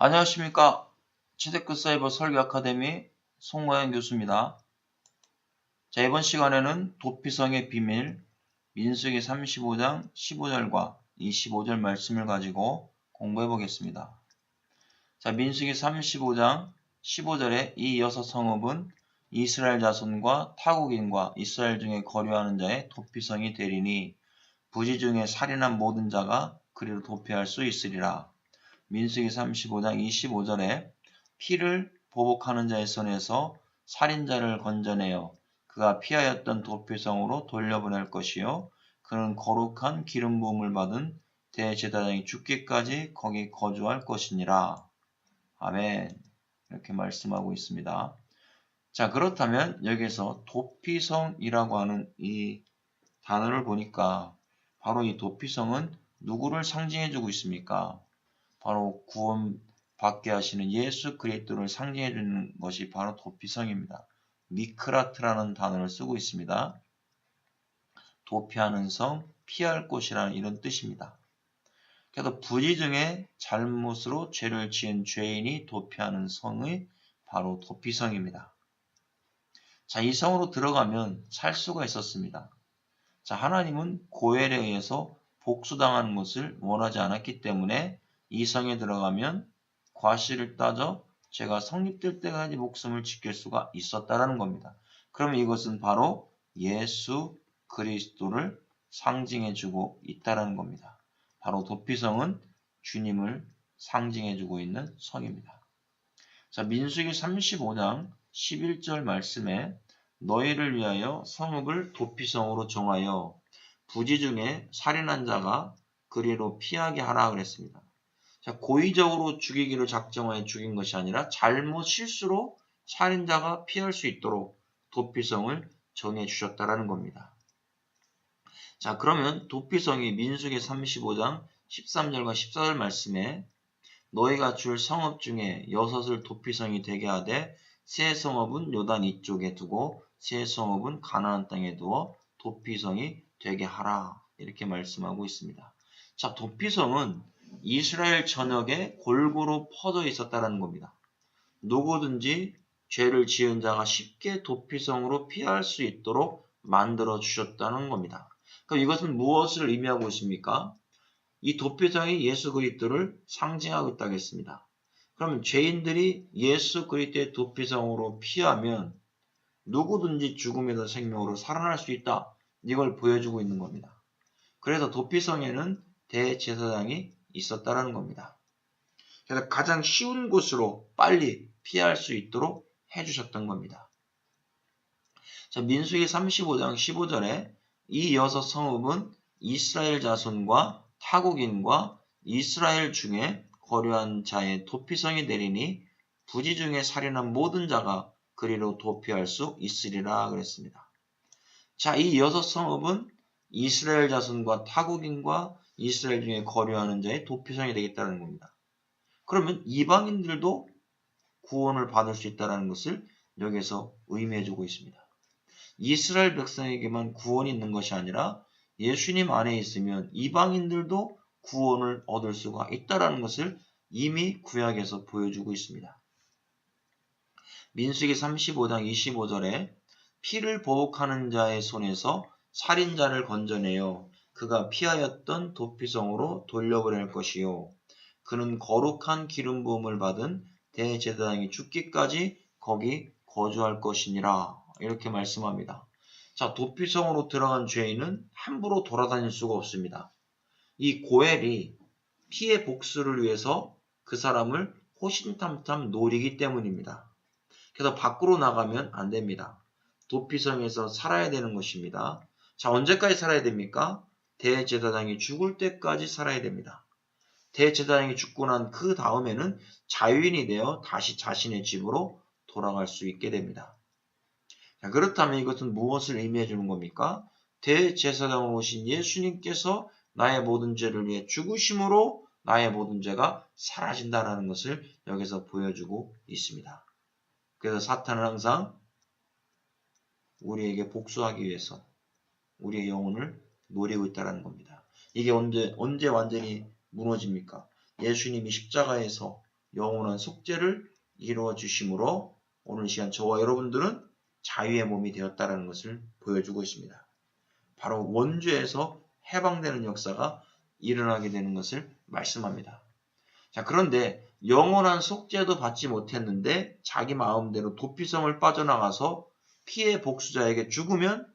안녕하십니까. 치테크 사이버 설계 아카데미 송모현 교수입니다. 자, 이번 시간에는 도피성의 비밀, 민수기 35장 15절과 25절 말씀을 가지고 공부해 보겠습니다. 자, 민수기 35장 15절에 이 여섯 성읍은 이스라엘 자손과 타국인과 이스라엘 중에 거류하는 자의 도피성이 되리니 부지 중에 살인한 모든 자가 그리로 도피할 수 있으리라. 민수기 35장 25절에 피를 보복하는 자의 손에서 살인자를 건져내어 그가 피하였던 도피성으로 돌려보낼 것이요 그는 거룩한 기름 부음을 받은 대제사장이 죽기까지 거기 거주할 것이니라. 아멘. 이렇게 말씀하고 있습니다. 자, 그렇다면 여기서 도피성이라고 하는 이 단어를 보니까 바로 이 도피성은 누구를 상징해주고 있습니까? 바로 구원받게 하시는 예수 그리스도를 상징해 주는 것이 바로 도피성입니다. 미크라트라는 단어를 쓰고 있습니다. 도피하는 성, 피할 곳이라는 이런 뜻입니다. 그래서 부지 중에 잘못으로 죄를 지은 죄인이 도피하는 성의 바로 도피성입니다. 자, 이 성으로 들어가면 살 수가 있었습니다. 자, 하나님은 고엘에 의해서 복수당하는 것을 원하지 않았기 때문에 이 성에 들어가면 과실을 따져 죄가 성립될 때까지 목숨을 지킬 수가 있었다라는 겁니다. 그러면 이것은 바로 예수 그리스도를 상징해주고 있다라는 겁니다. 바로 도피성은 주님을 상징해주고 있는 성입니다. 자, 민수기 35장 11절 말씀에 너희를 위하여 성읍을 도피성으로 정하여 부지 중에 살인한 자가 그리로 피하게 하라 그랬습니다. 자, 고의적으로 죽이기를 작정하여 죽인 것이 아니라 잘못 실수로 살인자가 피할 수 있도록 도피성을 정해 주셨다라는 겁니다. 자, 그러면 도피성이 민수기 35장 13절과 14절 말씀에 너희가 줄 성읍 중에 여섯을 도피성이 되게 하되 세 성읍은 요단 이쪽에 두고 세 성읍은 가나안 땅에 두어 도피성이 되게 하라. 이렇게 말씀하고 있습니다. 자, 도피성은 이스라엘 전역에 골고루 퍼져 있었다는 겁니다. 누구든지 죄를 지은 자가 쉽게 도피성으로 피할 수 있도록 만들어 주셨다는 겁니다. 그럼 이것은 무엇을 의미하고 있습니까? 이 도피성이 예수 그리스도를 상징하고 있다고 했습니다. 그러면 죄인들이 예수 그리스도의 도피성으로 피하면 누구든지 죽음에서 생명으로 살아날 수 있다. 이걸 보여주고 있는 겁니다. 그래서 도피성에는 대제사장이 있었다라는 겁니다. 그래서 가장 쉬운 곳으로 빨리 피할 수 있도록 해주셨던 겁니다. 자, 민수기 35장 15절에 이 여섯 성읍은 이스라엘 자손과 타국인과 이스라엘 중에 거류한 자의 도피성이 되리니 부지 중에 살인한 모든 자가 그리로 도피할 수 있으리라 그랬습니다. 자, 이 여섯 성읍은 이스라엘 자손과 타국인과 이스라엘 중에 거류하는 자의 도피성이 되겠다는 겁니다. 그러면 이방인들도 구원을 받을 수 있다는 것을 여기서 의미해주고 있습니다. 이스라엘 백성에게만 구원이 있는 것이 아니라 예수님 안에 있으면 이방인들도 구원을 얻을 수가 있다는 것을 이미 구약에서 보여주고 있습니다. 민수기 35장 25절에 피를 보복하는 자의 손에서 살인자를 건져내어 그가 피하였던 도피성으로 돌려보낼 것이요 그는 거룩한 기름 부음을 받은 대제사장이 죽기까지 거기 거주할 것이니라. 이렇게 말씀합니다. 자, 도피성으로 들어간 죄인은 함부로 돌아다닐 수가 없습니다. 이 고엘이 피해 복수를 위해서 그 사람을 호신탐탐 노리기 때문입니다. 그래서 밖으로 나가면 안 됩니다. 도피성에서 살아야 되는 것입니다. 자, 언제까지 살아야 됩니까? 대제사장이 죽을 때까지 살아야 됩니다. 대제사장이 죽고 난 그 다음에는 자유인이 되어 다시 자신의 집으로 돌아갈 수 있게 됩니다. 자, 그렇다면 이것은 무엇을 의미해 주는 겁니까? 대제사장으로 오신 예수님께서 나의 모든 죄를 위해 죽으심으로 나의 모든 죄가 사라진다는 것을 여기서 보여주고 있습니다. 그래서 사탄은 항상 우리에게 복수하기 위해서 우리의 영혼을 노리고 있다는 겁니다. 이게 언제 완전히 무너집니까? 예수님이 십자가에서 영원한 속죄를 이루어 주심으로 오늘 시간 저와 여러분들은 자유의 몸이 되었다는 것을 보여주고 있습니다. 바로 원죄에서 해방되는 역사가 일어나게 되는 것을 말씀합니다. 자, 그런데 영원한 속죄도 받지 못했는데 자기 마음대로 도피성을 빠져나가서 피해 복수자에게 죽으면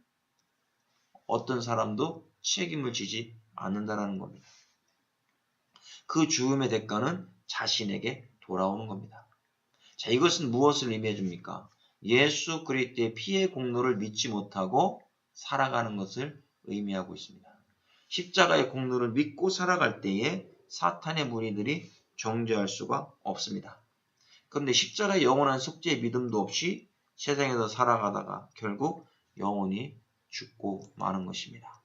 어떤 사람도 책임을 지지 않는다는 겁니다. 그 죽음의 대가는 자신에게 돌아오는 겁니다. 자, 이것은 무엇을 의미해 줍니까? 예수 그리스도의 피의 공로를 믿지 못하고 살아가는 것을 의미하고 있습니다. 십자가의 공로를 믿고 살아갈 때에 사탄의 무리들이 정죄할 수가 없습니다. 그런데 십자가의 영원한 속죄의 믿음도 없이 세상에서 살아가다가 결국 영원히 죽고 마는 것입니다.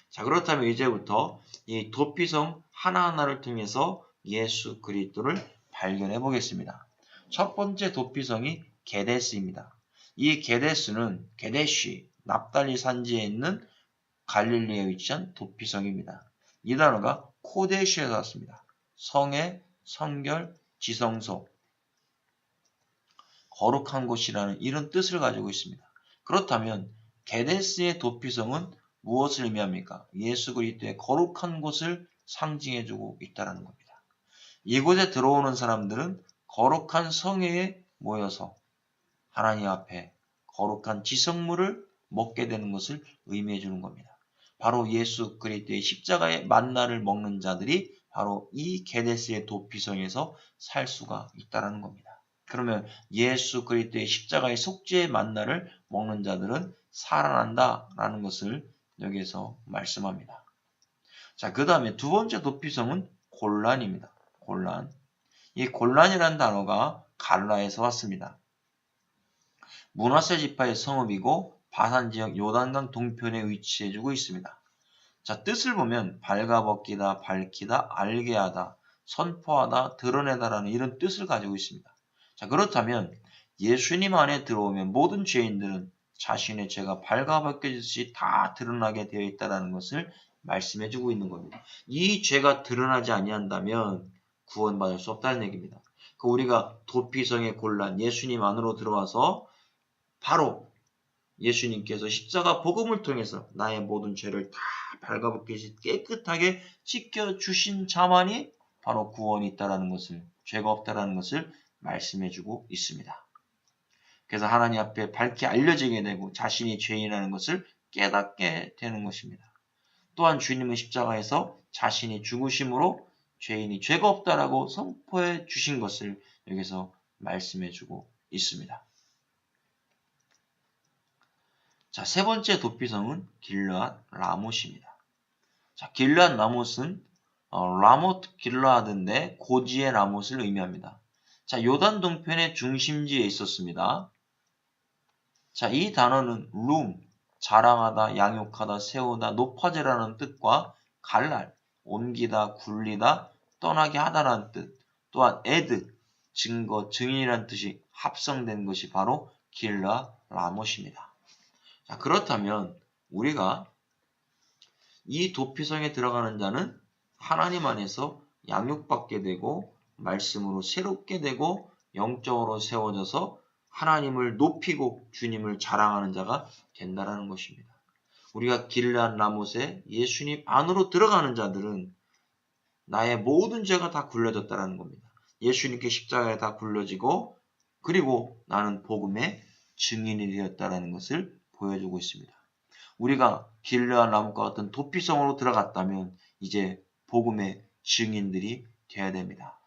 자, 그렇다면 이제부터 이 도피성 하나하나를 통해서 예수 그리스도를 발견해 보겠습니다. 첫 번째 도피성이 게데스입니다. 이 게데시, 납달리 산지에 있는 갈릴리에 위치한 도피성입니다. 이 단어가 코데시에서 왔습니다. 성의 성결, 지성소, 거룩한 곳이라는 이런 뜻을 가지고 있습니다. 그렇다면 게데스의 도피성은 무엇을 의미합니까? 예수 그리스도의 거룩한 곳을 상징해주고 있다는 겁니다. 이곳에 들어오는 사람들은 거룩한 성회에 모여서 하나님 앞에 거룩한 지성물을 먹게 되는 것을 의미해 주는 겁니다. 바로 예수 그리스도의 십자가의 만나를 먹는 자들이 바로 이 게데스의 도피성에서 살 수가 있다는 겁니다. 그러면 예수 그리스도의 십자가의 속죄의 만나를 먹는 자들은 살아난다라는 것을 여기에서 말씀합니다. 자, 그 다음에 두 번째 도피성은 골란입니다. 골란. 이 골란이라는 단어가 갈라에서 왔습니다. 므낫세 지파의 성읍이고 바산 지역 요단강 동편에 위치해주고 있습니다. 자, 뜻을 보면 발가벗기다, 밝히다, 알게 하다, 선포하다, 드러내다라는 이런 뜻을 가지고 있습니다. 자, 그렇다면 예수님 안에 들어오면 모든 죄인들은 자신의 죄가 발가벗겨지듯이 다 드러나게 되어 있다는 것을 말씀해주고 있는 겁니다. 이 죄가 드러나지 아니한다면 구원받을 수 없다는 얘기입니다. 우리가 도피성의 곤란, 예수님 안으로 들어와서 바로 예수님께서 십자가 복음을 통해서 나의 모든 죄를 다 발가벗기듯이 깨끗하게 씻겨주신 자만이 바로 구원이 있다는 것을, 죄가 없다는 것을 말씀해주고 있습니다. 그래서 하나님 앞에 밝게 알려지게 되고 자신이 죄인이라는 것을 깨닫게 되는 것입니다. 또한 주님은 십자가에서 자신이 죽으심으로 죄인이 죄가 없다라고 선포해 주신 것을 여기서 말씀해주고 있습니다. 자, 세 번째 도피성은 길르앗 라못입니다. 자, 길르앗 라못은 라못 길르앗인데 고지의 라못을 의미합니다. 자, 요단 동편의 중심지에 있었습니다. 자, 이 단어는 자랑하다, 양육하다, 세우다, 높아지라는 뜻과 갈랄, 옮기다, 굴리다, 떠나게 하다라는 뜻, 또한 증거, 증인이라는 뜻이 합성된 것이 바로 길르앗 라못입니다. 자, 그렇다면 우리가 이 도피성에 들어가는 자는 하나님 안에서 양육받게 되고 말씀으로 새롭게 되고 영적으로 세워져서 하나님을 높이고 주님을 자랑하는 자가 된다는 것입니다. 우리가 길르앗 라못에 예수님 안으로 들어가는 자들은 나의 모든 죄가 다 굴려졌다는 겁니다. 예수님께 십자가에 다 굴려지고 그리고 나는 복음의 증인이 되었다는 것을 보여주고 있습니다. 우리가 길르앗 라못과 같은 도피성으로 들어갔다면 이제 복음의 증인들이 되어야 됩니다.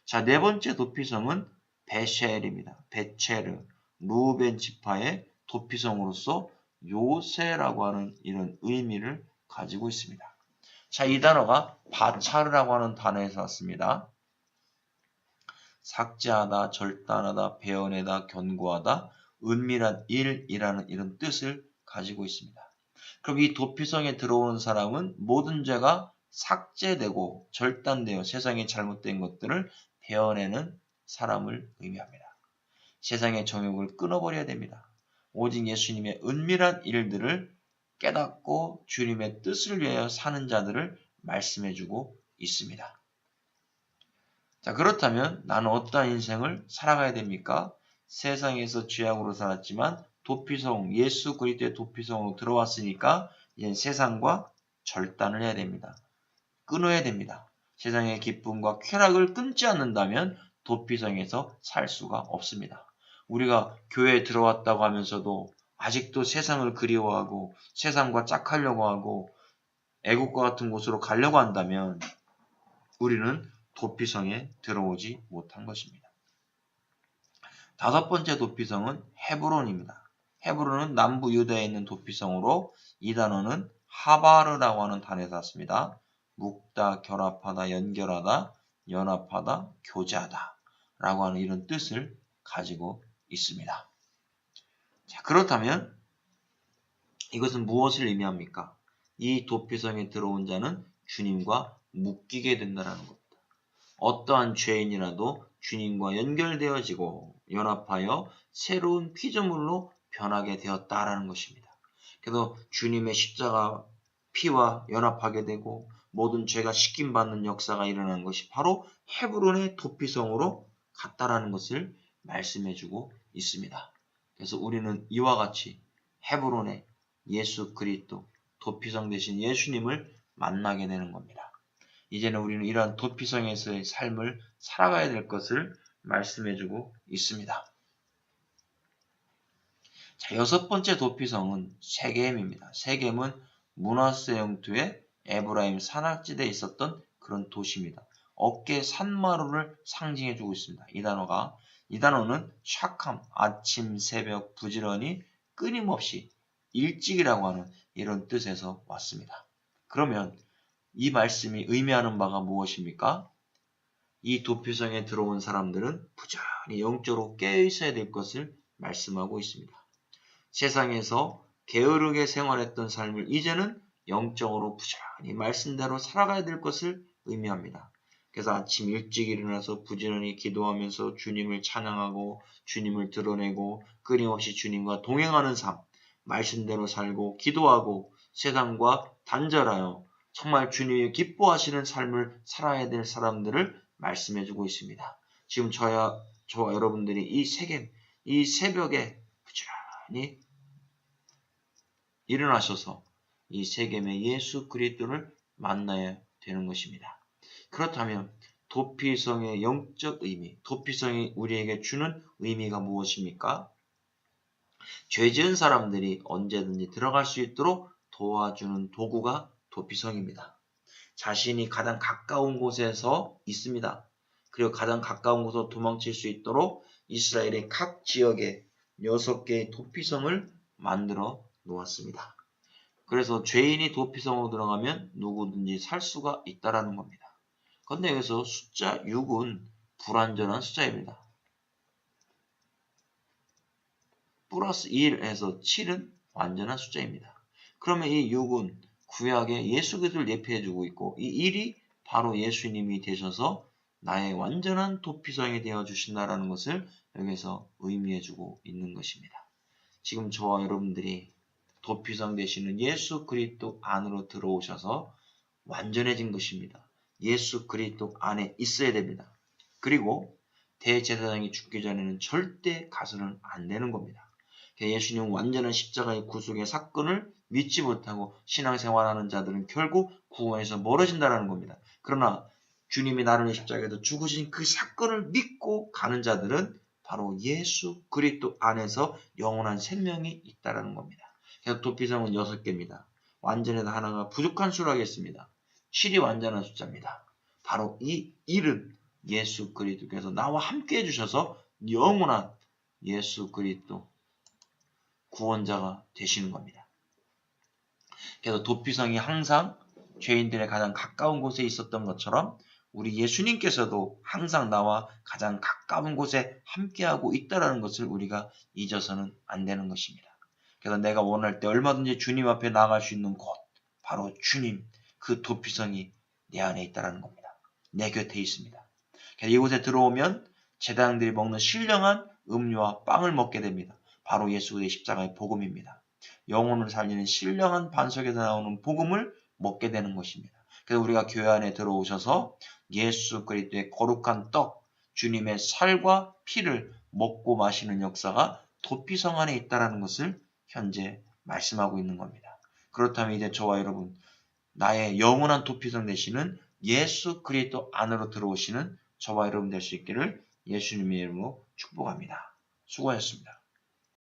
자, 네 번째 도피성은 베셀입니다. 베체르, 루벤 지파의 도피성으로서 요새라고 하는 이런 의미를 가지고 있습니다. 자, 이 단어가 바차르라고 하는 단어에서 왔습니다. 삭제하다, 절단하다, 베어내다, 견고하다, 은밀한 일이라는 이런 뜻을 가지고 있습니다. 그럼 이 도피성에 들어오는 사람은 모든 죄가 삭제되고 절단되어 세상에 잘못된 것들을 베어내는 사람을 의미합니다. 세상의 정욕을 끊어버려야 됩니다. 오직 예수님의 은밀한 일들을 깨닫고 주님의 뜻을 위하여 사는 자들을 말씀해주고 있습니다. 자, 그렇다면 나는 어떠한 인생을 살아가야 됩니까? 세상에서 죄악으로 살았지만 도피성, 예수 그리스도의 도피성으로 들어왔으니까 이제 세상과 절단을 해야 됩니다. 끊어야 됩니다. 세상의 기쁨과 쾌락을 끊지 않는다면 도피성에서 살 수가 없습니다. 우리가 교회에 들어왔다고 하면서도 아직도 세상을 그리워하고 세상과 짝하려고 하고 애국과 같은 곳으로 가려고 한다면 우리는 도피성에 들어오지 못한 것입니다. 다섯 번째 도피성은 헤브론입니다. 헤브론은 남부 유다에 있는 도피성으로 이 단어는 하바르라고 하는 단어에서 왔습니다. 묶다, 결합하다, 연결하다, 연합하다, 교제하다 라고 하는 이런 뜻을 가지고 있습니다. 자, 그렇다면 이것은 무엇을 의미합니까? 이 도피성에 들어온 자는 주님과 묶이게 된다는 겁니다. 어떠한 죄인이라도 주님과 연결되어지고 연합하여 새로운 피조물로 변하게 되었다라는 것입니다. 그래서 주님의 십자가 피와 연합하게 되고 모든 죄가 씻김받는 역사가 일어나는 것이 바로 헤브론의 도피성으로 갔다라는 것을 말씀해주고 있습니다. 그래서 우리는 이와 같이 헤브론의 예수 그리스도 도피성 대신 예수님을 만나게 되는 겁니다. 이제는 우리는 이러한 도피성에서의 삶을 살아가야 될 것을 말씀해주고 있습니다. 자, 여섯 번째 도피성은 세겜입니다. 세겜은 므낫세 영토의 에브라임 산악지대에 있었던 그런 도시입니다. 어깨 산마루를 상징해주고 있습니다. 이 단어는 착함, 아침, 새벽, 부지런히, 끊임없이, 일찍이라고 하는 이런 뜻에서 왔습니다. 그러면 이 말씀이 의미하는 바가 무엇입니까? 이 도피성에 들어온 사람들은 부지런히 영적으로 깨어있어야 될 것을 말씀하고 있습니다. 세상에서 게으르게 생활했던 삶을 이제는 영적으로 부지런히 말씀대로 살아가야 될 것을 의미합니다. 그래서 아침 일찍 일어나서 부지런히 기도하면서 주님을 찬양하고 주님을 드러내고 끊임없이 주님과 동행하는 삶, 말씀대로 살고 기도하고 세상과 단절하여 정말 주님이 기뻐하시는 삶을 살아야 될 사람들을 말씀해주고 있습니다. 지금 저와 여러분들이 이 새벽에 부지런히 일어나셔서 이 세겜의 예수 그리스도를 만나야 되는 것입니다. 그렇다면 도피성의 영적 의미, 도피성이 우리에게 주는 의미가 무엇입니까? 죄 지은 사람들이 언제든지 들어갈 수 있도록 도와주는 도구가 도피성입니다. 자신이 가장 가까운 곳에서 있습니다. 그리고 가장 가까운 곳으로 도망칠 수 있도록 이스라엘의 각 지역에 6개의 도피성을 만들어 놓았습니다. 그래서 죄인이 도피성으로 들어가면 누구든지 살 수가 있다는 겁니다. 그런데 여기서 숫자 6은 불완전한 숫자입니다. 플러스 1에서 7은 완전한 숫자입니다. 그러면 이 6은 구약에 예수 그리스도를 예표해주고 있고 이 1이 바로 예수님이 되셔서 나의 완전한 도피성이 되어주신다는 것을 여기서 의미해주고 있는 것입니다. 지금 저와 여러분들이 도피성 되시는 예수 그리스도 안으로 들어오셔서 완전해진 것입니다. 예수 그리스도 안에 있어야 됩니다. 그리고 대제사장이 죽기 전에는 절대 가서는 안 되는 겁니다. 예수님은 완전한 십자가의 구속의 사건을 믿지 못하고 신앙생활하는 자들은 결국 구원에서 멀어진다는 겁니다. 그러나 주님이 나를 위해 십자가에서 죽으신 그 사건을 믿고 가는 자들은 바로 예수 그리스도 안에서 영원한 생명이 있다는 겁니다. 그래서 도피성은 6개입니다. 완전해도 하나가 부족한 수로 하겠습니다. 7이 완전한 숫자입니다. 바로 이 1은 예수 그리스도께서 나와 함께 해주셔서 영원한 예수 그리스도 구원자가 되시는 겁니다. 그래서 도피성이 항상 죄인들의 가장 가까운 곳에 있었던 것처럼 우리 예수님께서도 항상 나와 가장 가까운 곳에 함께하고 있다는 것을 우리가 잊어서는 안 되는 것입니다. 그래서 내가 원할 때 얼마든지 주님 앞에 나갈 수 있는 곳, 바로 주님, 그 도피성이 내 안에 있다는 겁니다. 내 곁에 있습니다. 그래서 이곳에 들어오면 제사장들이 먹는 신령한 음료와 빵을 먹게 됩니다. 바로 예수 그리스도의 십자가의 복음입니다. 영혼을 살리는 신령한 반석에서 나오는 복음을 먹게 되는 것입니다. 그래서 우리가 교회 안에 들어오셔서 예수 그리스도의 거룩한 떡, 주님의 살과 피를 먹고 마시는 역사가 도피성 안에 있다는 것을 현재 말씀하고 있는 겁니다. 그렇다면 이제 저와 여러분, 나의 영원한 도피성 되시는 예수 그리스도 안으로 들어오시는 저와 여러분 될 수 있기를 예수님의 이름으로 축복합니다. 수고하셨습니다.